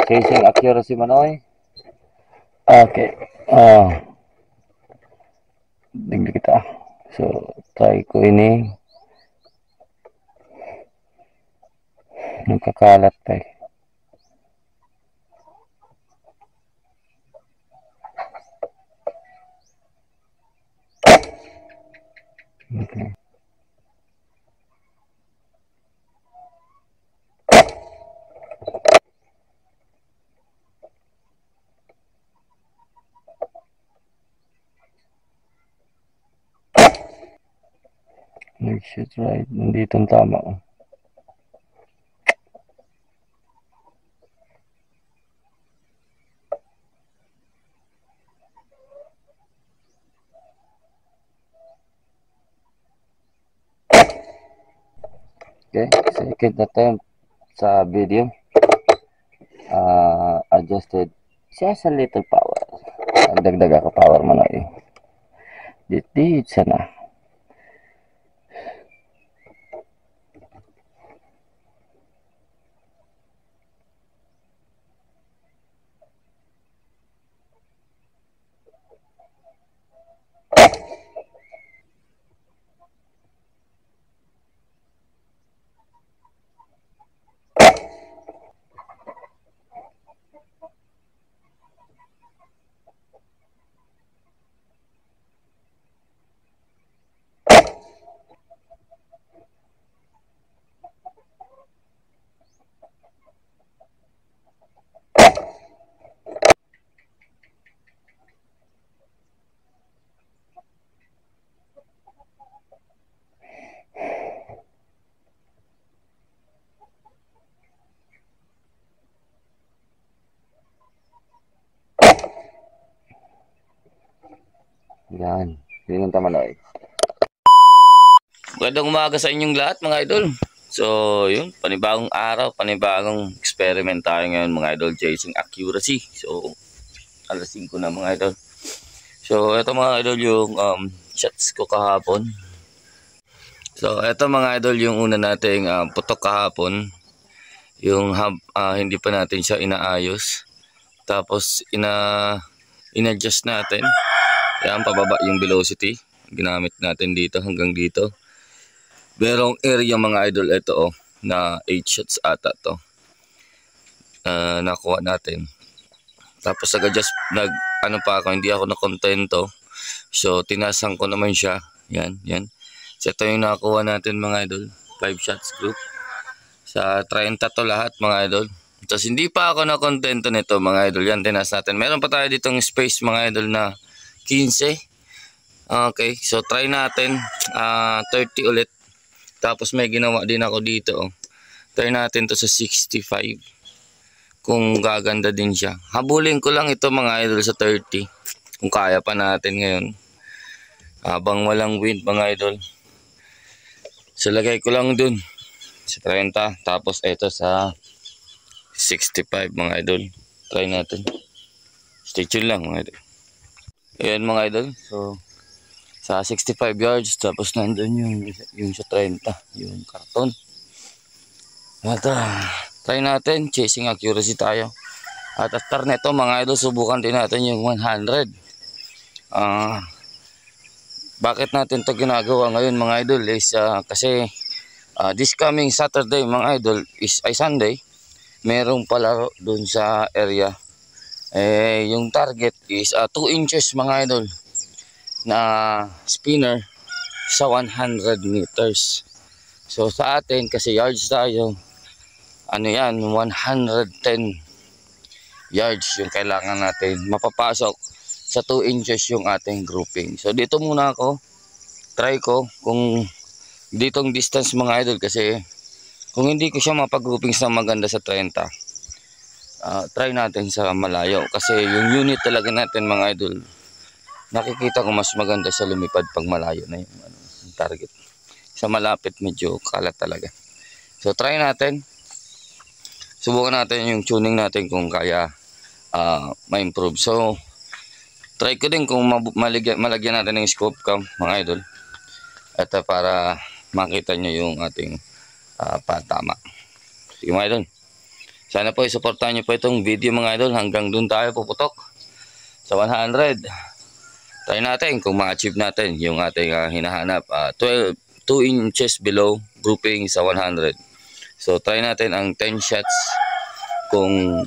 Chasing accuracy manoy. Okay. Tingnan kita. So, try ko ini. Nagkakalat pa eh. Okay. Should right. Nandito ang tama. Okay, second attempt sa video. Adjusted just a little power. Dagdag ako power manoy. Dit sana. Yan. Yun ang tamanoy. Magandang umaga sa inyong lahat mga idol. So yun, panibagong araw, panibagong experiment tayo ngayon mga idol, chasing accuracy. So alas 5 na mga idol. So ito mga idol yung shots ko kahapon. So ito mga idol yung una nating putok kahapon. Yung hindi pa natin siya inaayos. Tapos in-adjust natin. Yan, pababa yung velocity. Ginamit natin dito hanggang dito. Merong area mga idol, ito na 8 shots ata to. Nakuha natin. Tapos nag-adjust, pa ako, hindi ako nakontento. So tinasan ko naman siya. Yan. So ito yung nakuha natin mga idol. 5 shots group. Sa 30 to lahat mga idol. Tapos hindi pa ako nakontento nito mga idol. Yan, tinas natin. Meron pa tayo ditong space mga idol na 15. Okay, so try natin 30 ulit. Tapos may ginawa din ako dito. Try natin to sa 65. Kung gaganda din siya. Habulin ko lang ito mga idol sa 30. Kung kaya pa natin ngayon. Habang walang wind mga idol. So lagay ko lang dun sa 30. Tapos ito sa 65 mga idol. Try natin. Stay tuned lang mga idol. Ayan mga idol, so sa 65 yards, tapos nandun yung sa 30, yung karton. At try natin, chasing accuracy tayo. At after neto mga idol, subukan din natin yung 100. Bakit natin to ginagawa ngayon mga idol is kasi this coming Saturday mga idol ay Sunday, merong palaro dun sa area. Yung target is 2 inches mga idol na spinner sa 100 meters. So sa atin kasi yards tayo, ano yan, 110 yards yung kailangan natin mapapasok sa 2 inches yung ating grouping. So dito muna ako, try ko kung ditong distance mga idol, kasi kung hindi ko siya mapag-grouping sa maganda sa 30, try natin sa malayo, kasi yung unit talaga natin mga idol, nakikita ko mas maganda sa lumipad pag malayo na yung target. Sa malapit medyo kalat talaga. So try natin, subukan natin yung tuning natin kung kaya ma-improve. So try ko din kung malagyan natin ng scope cam mga idol, at para makita nyo yung ating patama. Sige mga idol, Sana po isuportahan nyo po itong video mga idol. Hanggang dun tayo puputok sa 100. Try natin kung ma-achieve natin yung ating hinahanap. 2 inches below grouping sa 100. So try natin ang 10 shots. Kung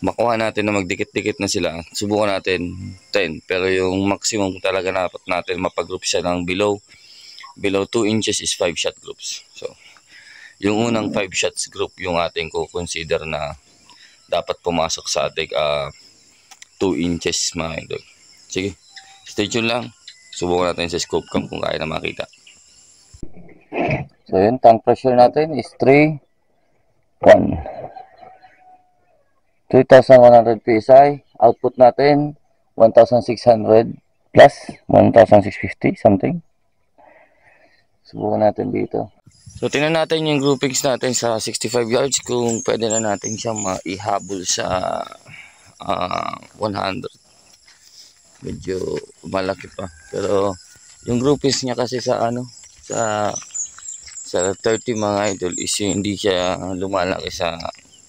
makuha natin na magdikit-dikit na sila, subukan natin 10. Pero yung maximum talaga dapat natin mapag-group siya ng below 2 inches is 5 shot groups. So yung unang 5 shots group yung ating consider na dapat pumasok sa ating 2 inches mga idol. Sige, stay tuned lang. Subukan natin sa scope cam kung kaya na makita. So yun, tank pressure natin is 3,100 PSI. Output natin 1,600 plus 1,650 something. Subukan natin dito. So tingnan natin yung groupings natin sa 65 yards kung pwede na natin siya maihabol sa 100. Medyo malaki pa. Pero yung groupings niya kasi sa sa 30 mga idol is hindi siya lumalaki sa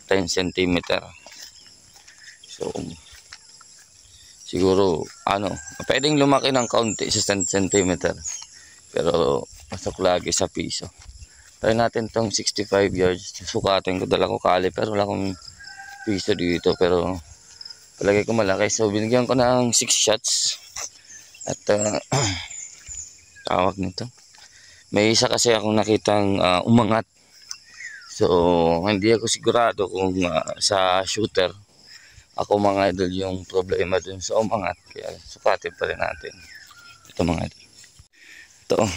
10 cm. So siguro pwedeng lumaki ng kaunti sa 10 cm. Pero pasok lagi sa piso. Try natin tong 65 yards. Sukatin ko, dala ko caliper, wala akong piso dito pero palagay ko malaki. So binigyan ko ng 6 shots. At tawag nito, may isa kasi akong nakitang umangat. So hindi ako sigurado kung sa shooter ako mga idol yung problema dun sa umangat. Kaya sukatin pa rin natin. Ito mga idol. Ito.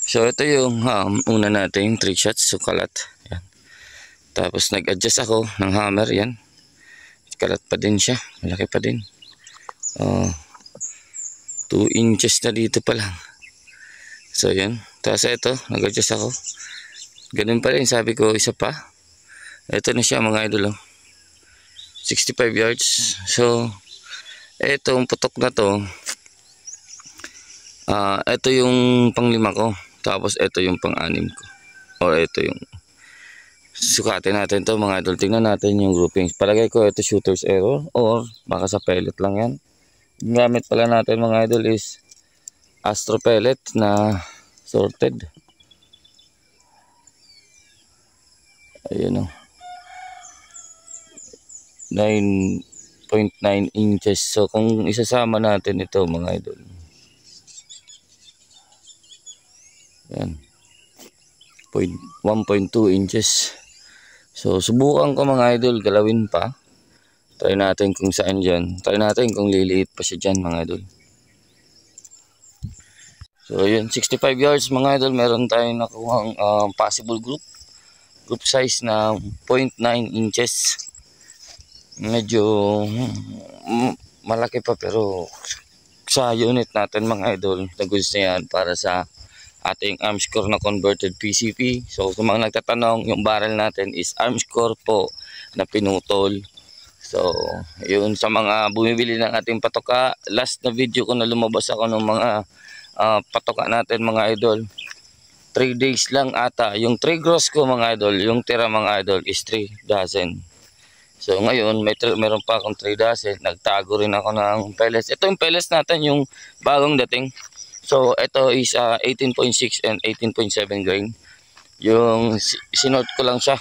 So ito yung una natin 3 shots sukalat. Yan. Tapos nag-adjust ako ng hammer. Yan. Kalat pa din siya. Malaki pa din. 2 inches na dito pa lang. So yan. Tapos ito nag-adjust ako. Ganun pa rin. Sabi ko isa pa. Ito na siya mga idol. 65 yards. So etong putok na to. Ito yung pang-5 ko. Tapos ito yung pang-6 ko. O ito yung sukatin natin to mga idol. Tingnan natin yung groupings. Palagay ko ito shooter's error or baka sa pellet lang yan. Gamit pala natin mga idol is Astro pellet na sorted. Ayun o. 9.9 inches. So kung isasama natin ito mga idol. Yan. 1.2 inches. So subukan ko mga idol, galawin pa. Try natin kung saan dyan. Try natin kung liliit pa siya dyan mga idol. So yun, 65 yards mga idol. Meron tayong nakuhang possible group size na 0.9 inches. Medyo malaki pa pero sa unit natin mga idol, nagos na yan para sa ating Armscore na converted PCP. So kung mga nagtatanong, yung barrel natin is Armscore po na pinutol. So yun, sa mga bumibili ng ating patoka, last na video ko na lumabas ako ng mga patoka natin mga idol, 3 days lang ata. Yung 3 gross ko mga idol, yung tira mga idol is 3 dozen. So ngayon meron pa akong 3 dozen. Nagtago rin ako ng pellets. Ito yung pellets natin, yung bagong dating. So ito is 18.6 and 18.7 grain. Yung sinort ko lang siya,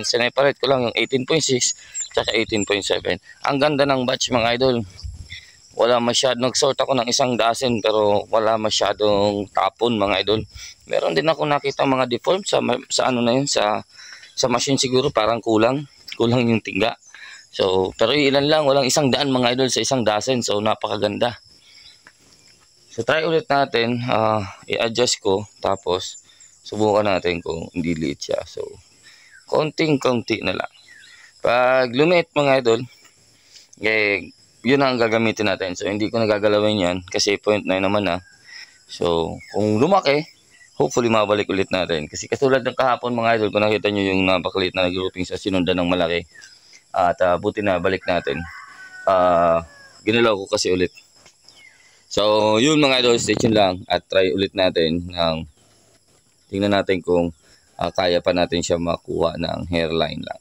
sineparate ko lang yung 18.6 tsaka 18.7. Ang ganda ng batch mga idol. Wala masyadong, nag-sort ako ng 1 dozen pero wala masyadong tapon mga idol. Meron din ako nakita mga deform sa ano na yun, sa machine siguro parang kulang yung tingga. So pero ilan lang, walang 100 mga idol sa 1 dozen. So napakaganda. So try ulit natin, i-adjust ko tapos subukan natin kung hindi liit siya. So konting-konti na lang. Pag lumit mga idol, yun ang gagamitin natin. So hindi ko nagagalawin yan kasi 0.9 naman na. So kung lumaki, hopefully mabalik ulit natin. Kasi katulad ng kahapon mga idol, kung nakita nyo yung napakalit na grouping sa sinundan ng malaki. At buti na balik natin. Ginalaw ko kasi ulit. So yun mga idol, stay tuned lang at try ulit natin ng tingnan natin kung kaya pa natin siya makuha ng hairline lang.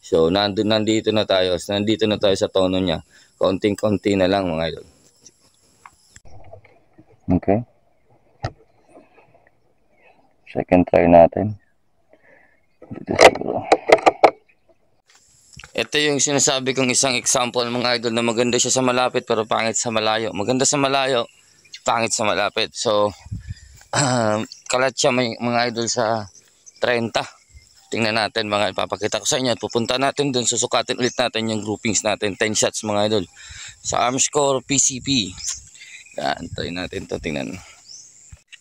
So nandito na tayo sa tono niya. Konting-konti na lang mga idol. Okay. Second try natin. Dito siguro. Ito yung sinasabi kong isang example mga idol na maganda siya sa malapit pero pangit sa malayo. Maganda sa malayo, pangit sa malapit. So, kalat siya mga idol sa 30. Tingnan natin mga ipapakita ko sa inyo at pupunta natin dun, susukatin ulit natin yung groupings natin. 10 shots mga idol. Sa Armscore PCP. Yan, try natin to, tingnan.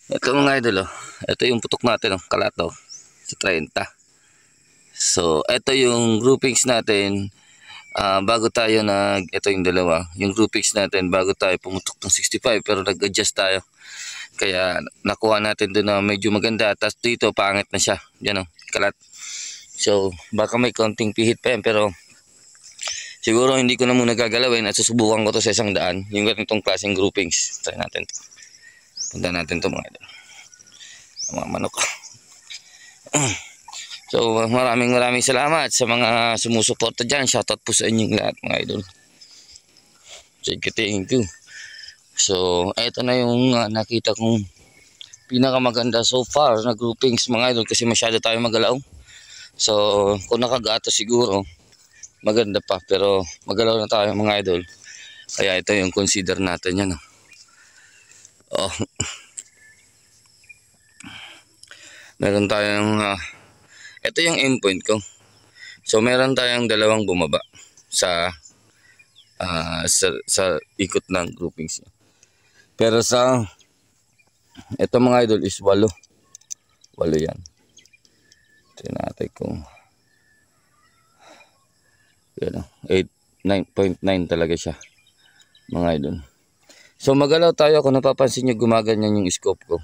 Ito mga idol, oh. Ito yung putok natin, oh, kalat, oh, sa 30. So, ito yung groupings natin bago tayo ito yung dalawa, yung groupings natin bago tayo pumutok ng 65 pero nag-adjust tayo. Kaya nakuha natin doon na medyo maganda. Tapos dito pangit na siya. Yan o, kalat. So, baka may konting pihit pa yan pero siguro hindi ko na muna gagalawin at susubukan ko to sa 100. Yung ganitong klaseng groupings. Try natin to. Punta natin to mga idol. Mga manok. So maraming salamat sa mga sumusuporta dyan. Shoutout po sa inyong lahat mga idol. Thank you. So ito na yung nakita kong pinakamaganda so far na groupings mga idol kasi masyado tayo magalaw. So kung nakagato siguro maganda pa pero magalaw na tayo mga idol. Kaya ito yung consider natin yan. Oh. Meron tayong ito yung endpoint ko. So meron tayong dalawang bumaba sa ikot ng groupings niya. Pero sa ito mga idol is 8. 8 yan. Tingnan natin kung 9.9 talaga siya mga idol. So magalaw tayo, kung napapansin nyo gumaganyan yung scope ko.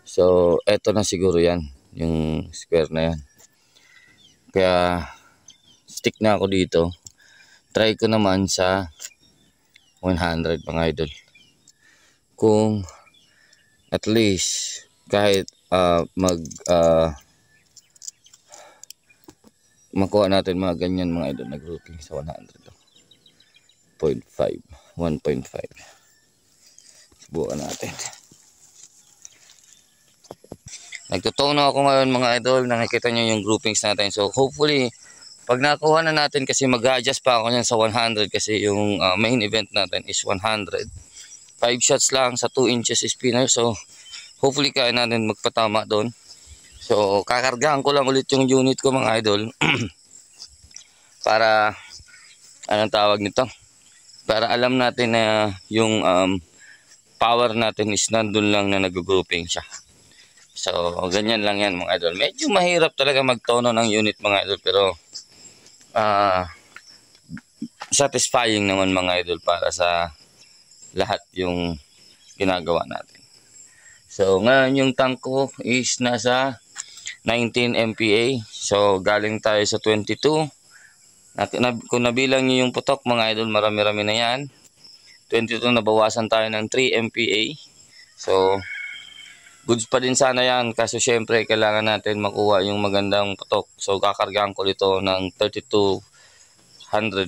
So eto na siguro yan, yung square na yan. Kaya stick na ako dito. Try ko naman sa 100 mga idol. Kung at least kahit makuha natin mga ganyan mga idol na grouping sa 100.5 1.5. Subukan natin. Nagtutuno ako ngayon mga idol, nakikita nyo yung groupings natin. So hopefully pag nakuha na natin, kasi mag-adjust pa ako yan sa 100 kasi yung main event natin is 100. 5 shots lang sa 2 inches spinner. So hopefully kaya natin magpatama doon. So kakargahan ko lang ulit yung unit ko mga idol. Para anong tawag nito? Para alam natin na yung power natin is nandun lang na nag-grouping siya. So ganyan lang yan mga idol. Medyo mahirap talaga magtono ng unit mga idol, pero satisfying naman mga idol para sa lahat yung ginagawa natin. So ngayon yung tank ko is nasa 19 MPa. So galing tayo sa 22. Kung nabilang nyo yung putok mga idol, marami-rami na yan. 22, nabawasan tayo ng 3 MPa. So goods pa din sana yan, kaso syempre kailangan natin makuha yung magandang putok. So kakargaan ko dito ng 3200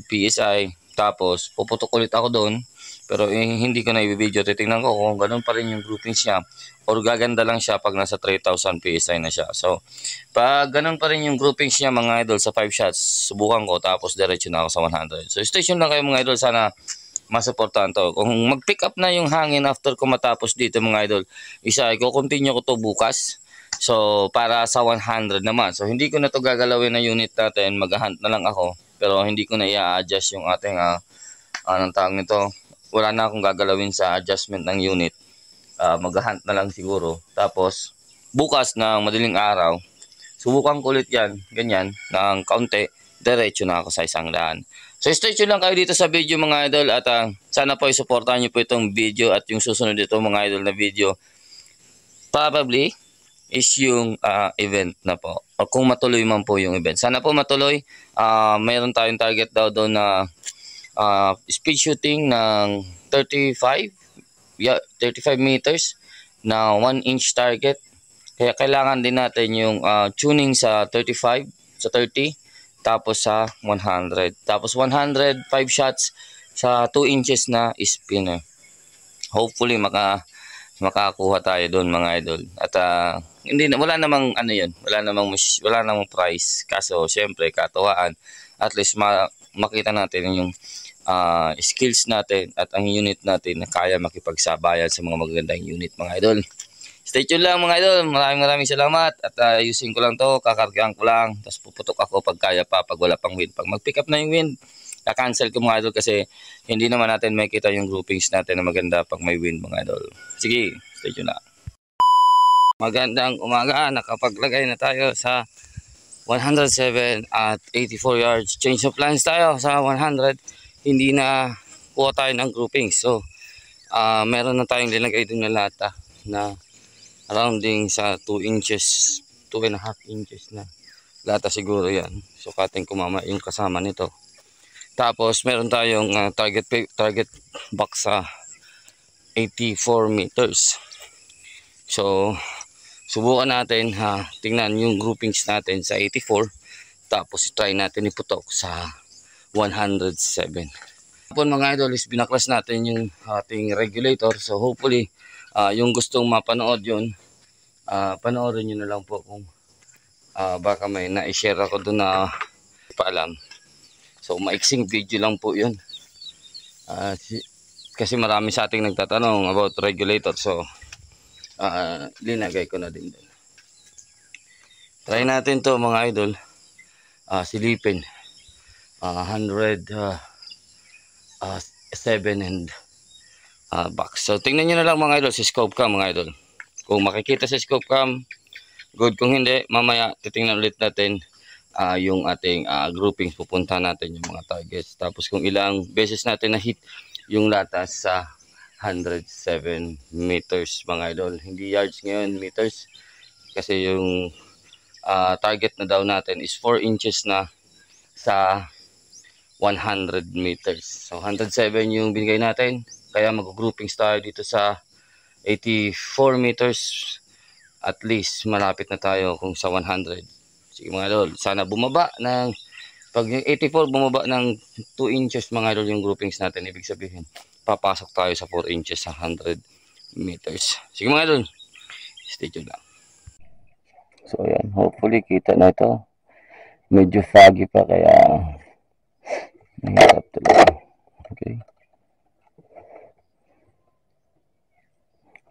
PSI. Tapos puputok ulit ako doon. Pero hindi ko na i-video. Titingnan ko kung ganun pa rin yung groupings niya or gaganda lang siya pag nasa 3000 PSI na siya. So pag ganun pa rin yung groupings niya mga idol sa 5 shots, subukan ko tapos diretso na ako sa 100. So stay tuned lang kayo mga idol, sana masuportahan to. Kung mag-pick up na yung hangin after ko matapos dito mga idol, i-continue ko to bukas. So para sa 100 naman. So hindi ko na to gagalawin na unit natin, mag-hunt na lang ako. Pero hindi ko na i-adjust yung ating anong tawag nito. Wala na akong gagalawin sa adjustment ng unit. Mag-hunt na lang siguro. Tapos bukas ng madaling araw, subukan ko ulit yan, ganyan, ng kaunti, diretso na ako sa 100. So stay tuned lang kayo dito sa video mga idol, at sana po i-supportahan nyo po itong video at yung susunod dito mga idol na video. Probably is yung event na po, o kung matuloy man po yung event. Sana po matuloy. Mayroon tayong target daw doon na speed shooting ng 35 meters na 1 inch target. Kaya kailangan din natin yung tuning sa 35, sa 30, tapos sa 100. Tapos 105 shots sa 2 inches na spinner. Hopefully makakuha tayo doon mga idol. At hindi na, wala namang ano 'yun. Wala namang price. Kaso syempre katuwaan. At least makita natin yung skills natin at ang unit natin na kaya makipagsabayan sa mga magagandang unit mga idol. Stay tuned lang mga idol. Maraming salamat. At ayusin ko lang to. Kakargaan ko lang. Tapos puputok ako pag kaya pa. Pag wala pang wind. Pag mag-pick up na yung wind, cancel ko mga idol kasi hindi naman natin makita yung groupings natin na maganda pag may wind mga idol. Sige, stay tuned na. Magandang umaga. Nakapaglagay na tayo sa 107 at 84 yards. Change of plans tayo sa 100. Hindi na kuha tayo ng groupings. So, meron na tayong linagay din na lata na rounding sa 2 inches, 2.5 inches na lata siguro yan. So kating kumama yung kasama nito. Tapos meron tayong target box sa 84 meters. So subukan natin tingnan yung groupings natin sa 84. Tapos try natin iputok sa 107. Tapos mga idol is binaklas natin yung ating regulator. So hopefully yung gustong mapanood yun, panoorin nyo na lang po kung baka may na-share ako doon na paalam. So maiksing video lang po yun. Kasi marami sa ating nagtatanong about regulator. So linagay ko na din doon. Try natin to mga idol. Silipin. 107 and box. So tingnan nyo na lang mga idol si scope cam mga idol. Kung makikita sa scope cam, good. Kung hindi, mamaya titingnan ulit natin yung ating groupings. Pupunta natin yung mga targets. Tapos kung ilang beses natin na hit yung latas sa 107 meters mga idol. Hindi yards ngayon, meters. Kasi yung target na daw natin is 4 inches na sa 100 meters. So 107 yung binigay natin. Kaya mag-groupings tayo dito sa 84 meters. At least malapit na tayo kung sa 100. Sige mga idol, sana bumaba ng pag yung 84 bumaba ng 2 inches mga idol yung groupings natin. Ibig sabihin, papasok tayo sa 4 inches sa 100 meters. Sige mga idol, stay tuned lang. So ayan, hopefully kita na ito. Medyo foggy pa kaya mahirap talaga. Okay.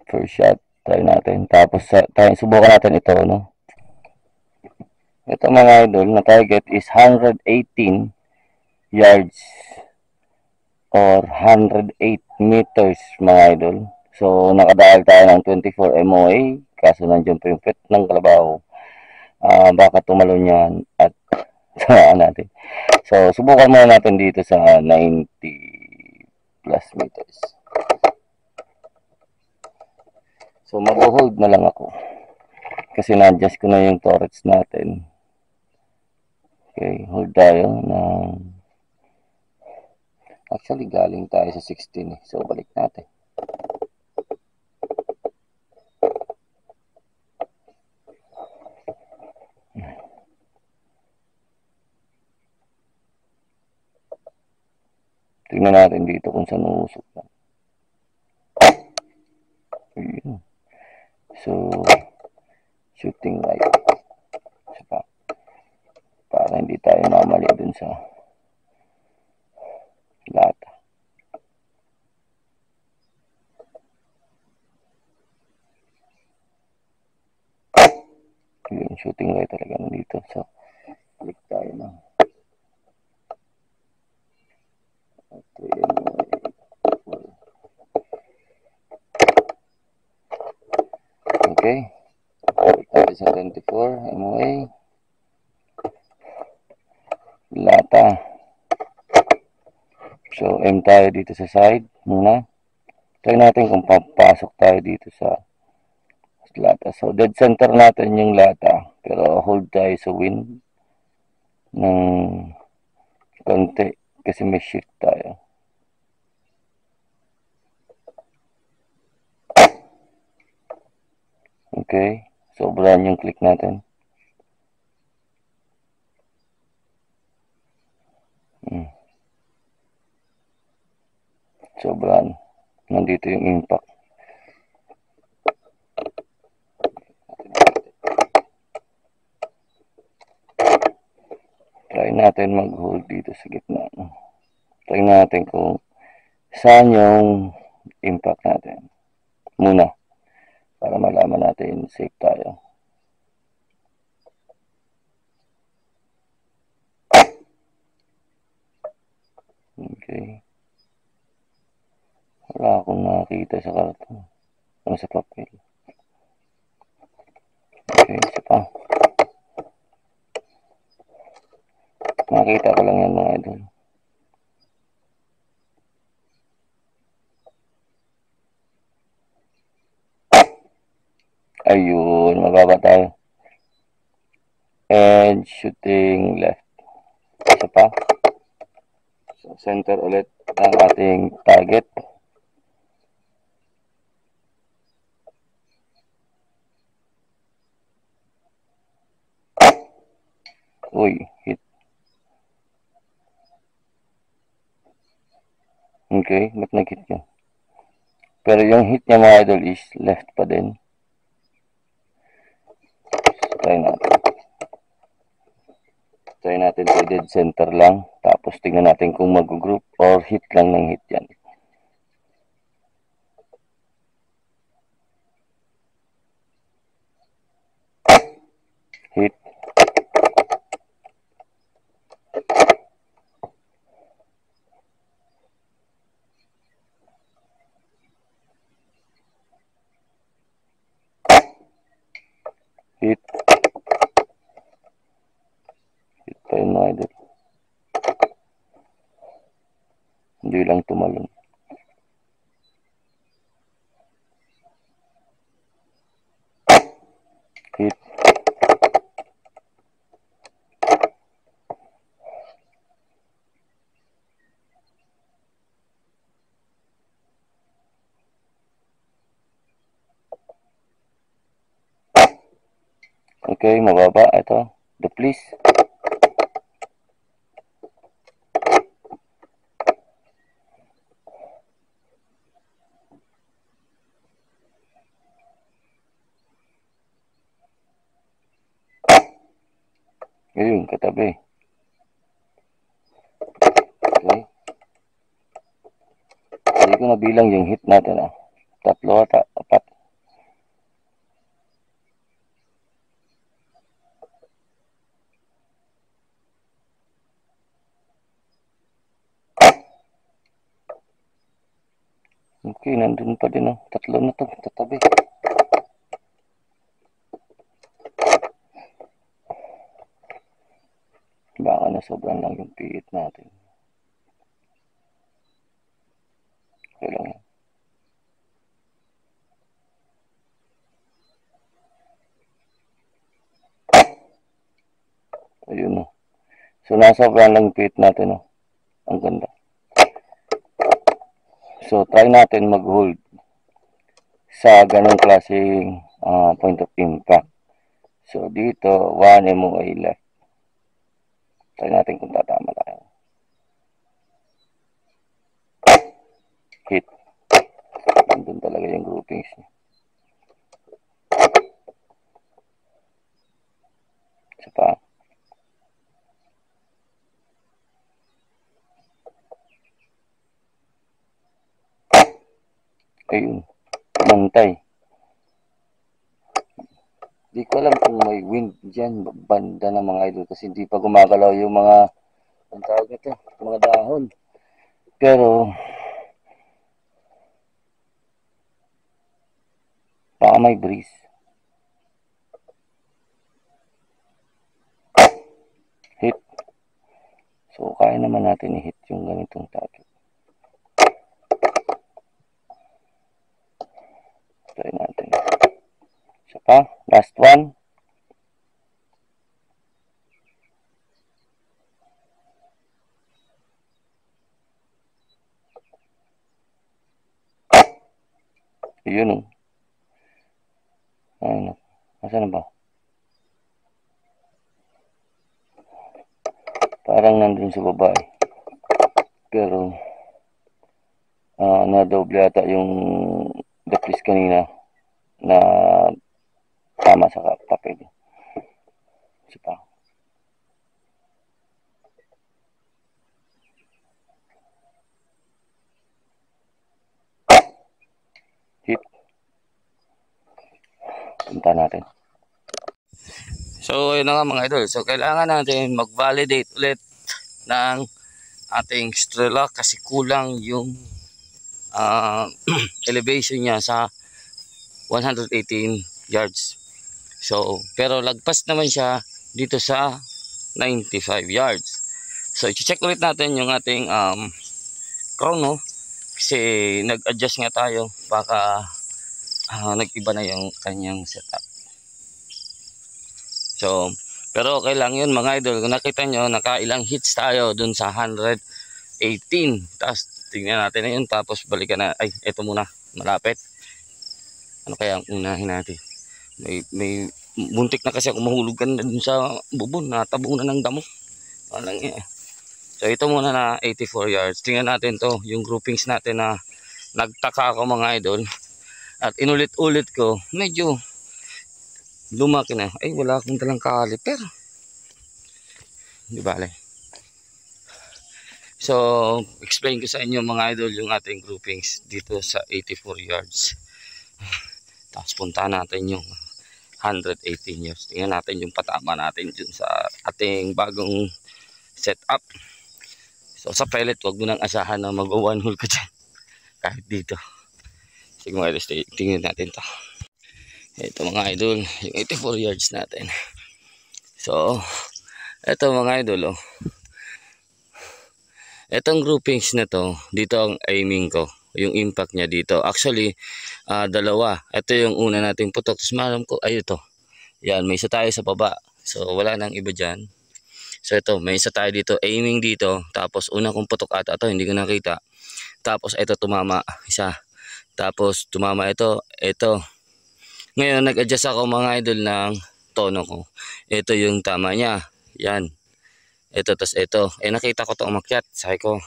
First shot, try natin. Tapos subukan natin ito, no? Ito mga idol, na target is 118 yards or 108 meters mga idol. So, nakadahal tayo ng 24 MOA. Kaso nandiyan pa yung pet ng kalabaw. Baka tumalon yan at tamaan natin. So, subukan muna natin dito sa 90 plus meters. So mag-hold na lang ako. Kasi na-adjust ko na yung torch natin. Okay, hold tayo ng... Actually, galing tayo sa 16 eh. So, balik natin. Tingnan natin dito kung saan uusok na. Ayun. So, shooting right. Para hindi tayo mamali dun sa lata. Yung shooting right talaga nandito. So, click tayo na. Okay. Click tayo sa 24 MOA. Lata. So, M tayo dito sa side muna. Try natin kung papasok tayo dito sa lata. So, dead center natin yung lata. Pero hold tayo sa wind ng konti kasi may shift tayo. Okay. Sobrahan yung click natin. Sobrahan. Nandito yung impact. Try natin mag-hold dito sa gitna. Try natin kung saan yung impact natin. Muna. Para malaman natin safe tayo. Okay. Wala akong nakakita sa karton. O sa papel. Okay, isa pa. Nakita ko lang yan mga idol. Ayun, mababa tayo. And shooting left. Isa pa. So, center ulit ang ating target. Uy, hit. Okay, ba't nag-hit yun? Pero yung hit niya mga idol is left pa din. So, try natin. Try natin sa dead center lang. Tapos tingnan natin kung mag-group or hit lang ng hit yan. Hit. Hit. Hit pa yun mga idol. Hindi lang tumalon. Hit. Okay, mababa. Ito. The please. Ayun, katabi. Okay. Hindi ko nabilang yung hit natin ah. 3 ata, 4. Okay, nandun pa din oh. 3 na to, tatabi. Baka na sobrang lang yung pihit natin. Okay lang yan. Ayun oh. So, nasa sobrang lang pihit natin oh. Ang ganda. So, try natin mag-hold sa ganong klaseng point of impact. So, dito, 1 MOA left. Try natin kung tatama tayo. Hit. Nandun talaga yung groupings niya. Isa pa. Ayun. Mantay. Di ko alam kung may wind dyan, banda ng mga idol kasi hindi pa gumagalaw yung mga, ang tawag nito, mga dahon. Pero, baka may breeze. Hit. So, kaya naman natin i-hit yung ganitong target. Try natin. Isa pa. Last one. Ayun o. Ayun o. Nasaan na ba? Parang nandun sa baba eh. Pero na-double yata yung deplis kanina na tama sa papel. Isa pa. Hit. Punta natin. So, yun na nga mga idol. So, kailangan natin mag-validate ulit ng ating Strela kasi kulang yung elevation niya sa 118 yards. So, pero lagpas naman siya dito sa 95 yards. So, i-check ulit natin yung ating chrono kasi nag-adjust nga tayo baka nag-iba na yung kanyang setup. So, pero okay lang yun mga idol. Kung nakita nyo, nakailang hits tayo dun sa 118. Tapos, tingnan natin na yun. Tapos, balikan na. Ay, eto muna. Malapit. Ano kaya ang unahin natin? May muntik na kasi ako mahulugan dun sa bubon. Natabunan ng damo. Walang eh. So, ito muna na 84 yards. Tingnan natin to. Yung groupings natin na nagtaka ako mga idol. At inulit-ulit ko. Medyo lumaki na. Ay, wala akong talang caliper. Di bale. So, explain ko sa inyo mga idol yung ating groupings dito sa 84 yards. Tapos punta natin yung 118 yards. Tingnan natin yung patama natin dun sa ating bagong setup. So, sa pellet, wag mo nang asahan na mag-one hole ka dyan. Kahit dito. Sige mga idol, tingnan natin to. Ito mga idol, yung 84 yards natin. So, ito mga idol, oh. Itong groupings na to, dito ang aiming ko. Yung impact niya dito. Actually, dalawa. Ito yung una nating putok. Tapos malam ko, ay ito. Yan, may isa tayo sa baba. So, wala nang iba dyan. So, ito, may isa tayo dito. Aiming dito. Tapos, una kong putok ata ito, hindi ko nakita. Tapos, ito tumama. Isa. Tapos, tumama ito. Ito. Ngayon, nag-adjust ako mga idol ng tono ko. Ito yung tama niya. Yan. Ito, tas ito. Eh, nakita ko ito umakyat. Sabi ko,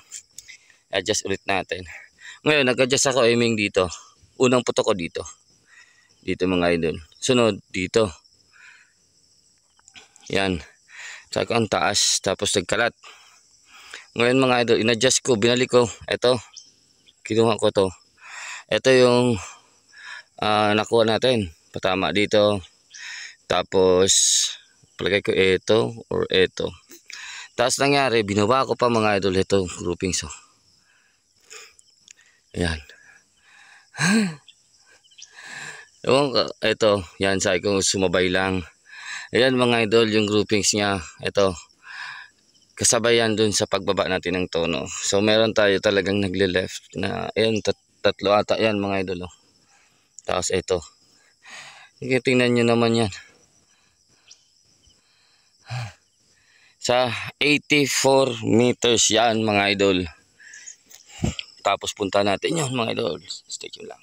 adjust ulit natin. Ngayon, nag-adjust ako aiming dito. Unang putok ko dito. Dito mga idol. Sunod, dito. Yan. Sabi ko, ang taas. Tapos nagkalat. Ngayon mga idol, in-adjust ko. Binalik ko. Ito. Kinuha ko to. Ito yung nakuha natin. Patama dito. Tapos palagay ko ito or ito. Tapos nangyari, binaba ko pa mga idol ito grouping. So ayan. Ito, yan, sabi ko sumabay lang. Ayan mga idol, yung groupings niya. Ito, kasabayan dun sa pagbaba natin ng tono. So meron tayo talagang nagle-left na, ayan, tatlo ata yan mga idol, oh. Tapos ito, tingnan nyo naman yan. Sa 84 meters yan mga idol. Tapos punta natin yun mga idol. Stay tuned lang.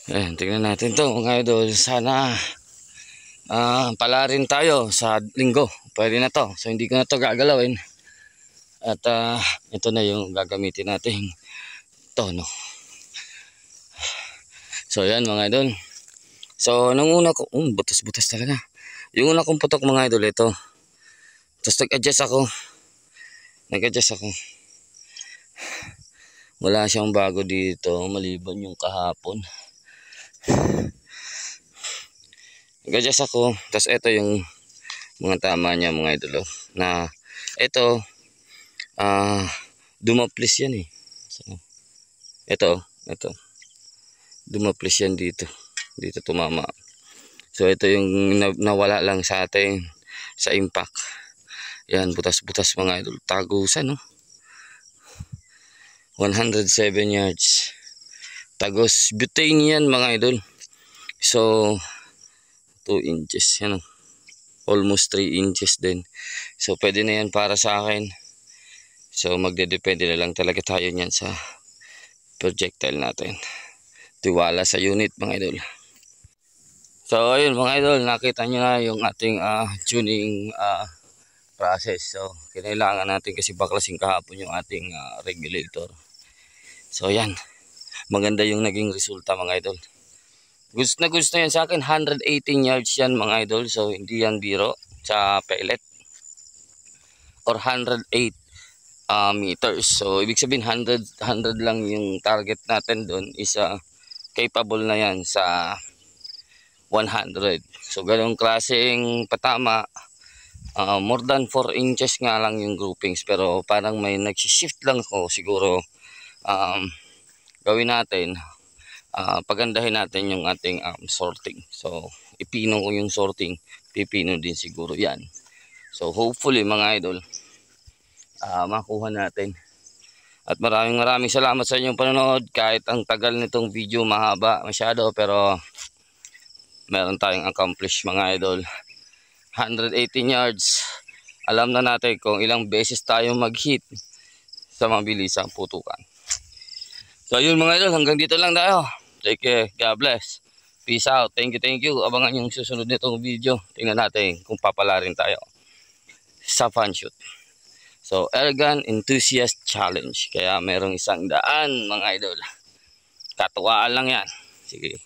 Ayan, tingnan natin to mga idol. Sana pala rin tayo sa linggo. Pwede na to. So hindi ko na to gagalawin. At ito na yung gagamitin natin tono. So yan mga idol. So nung una ko, butas-butas talaga. Yung una kong putok mga idol ito. Tapos nag-adjust ako. Wala siyang bago dito maliban yung kahapon. Nag-adjust ako. Tapos ito yung mga tama niya mga idol, na ito dumaplis yan eh. So, ito dumaplis yan dito tumama. So ito yung nawala lang sa atin sa impact. Yan, butas-butas mga idol, tagusan, no? 107 yards tagos butane yan mga idol. So 2 inches yan, almost 3 inches din. So pwede na yan para sa akin. So magdedepende na lang talaga tayo niyan sa projectile natin. Tiwala sa unit mga idol. So ayun mga idol, nakita nyo na yung ating tuning process. So kailangan natin kasi baklasin kahapon yung ating regulator. So yan, maganda yung naging resulta mga idol. Gusto yan sa akin, 118 yards yan mga idol. So hindi yan biro sa pellet. Or 108 meters. So ibig sabihin 100 lang yung target natin doon, is capable na yan sa 100. So ganung klaseng patama, more than 4 inches nga lang yung groupings, pero parang may nag-shift lang ko siguro. Gawin natin, pagandahin natin yung ating sorting. So ipino ko yung sorting, pipino din siguro yan. So hopefully mga idol, makuha natin. At maraming salamat sa inyong panonood. Kahit ang tagal nitong video, mahaba masyado, pero meron tayong accomplish mga idol. 118 yards. Alam na natin kung ilang beses tayo mag-hit sa mabilisang putukan. So yun mga idol, hanggang dito lang tayo. Take care, God bless. Peace out. Thank you. Abangan yung susunod nitong video. Tingnan natin kung papala rin tayo sa fun shoot. So, Airgun Enthusiast Challenge. Kaya merong 100 mga idol. Katuwaan lang yan. Sige.